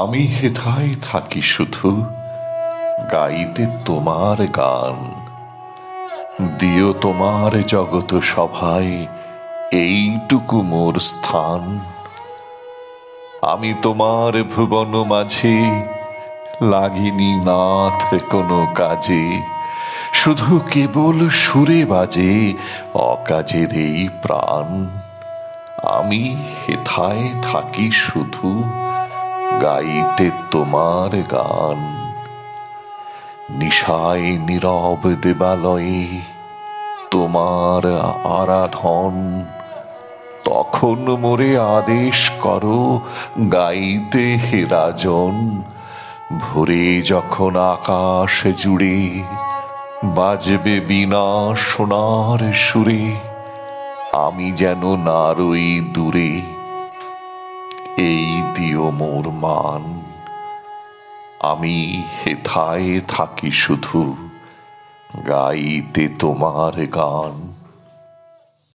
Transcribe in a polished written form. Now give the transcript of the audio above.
আমি হেথায় থাকি শুধু গাইতে তোমার গান। দিও তোমার জগত সভায় এইটুকু মোর স্থান। আমি তোমার ভুবন মাঝে লাগিনি নাথ কোনো কাজে, শুধু কেবল সুরে বাজে অকাজের এই প্রাণ। আমি হেথায় থাকি শুধু গাইতে তোমার গান। নিশায় নীরব দেবালয়ে তোমার আরাধন, তখন মোরে আদেশ করো গাইতে হে রাজন। ভোরে যখন আকাশ জুড়ে বাজবে বীণা সোনার সুরে, আমি যেন না রই দূরে, এই দিও মোর মান। আমি হেথায় থাকি শুধু গাইতে তোমার গান।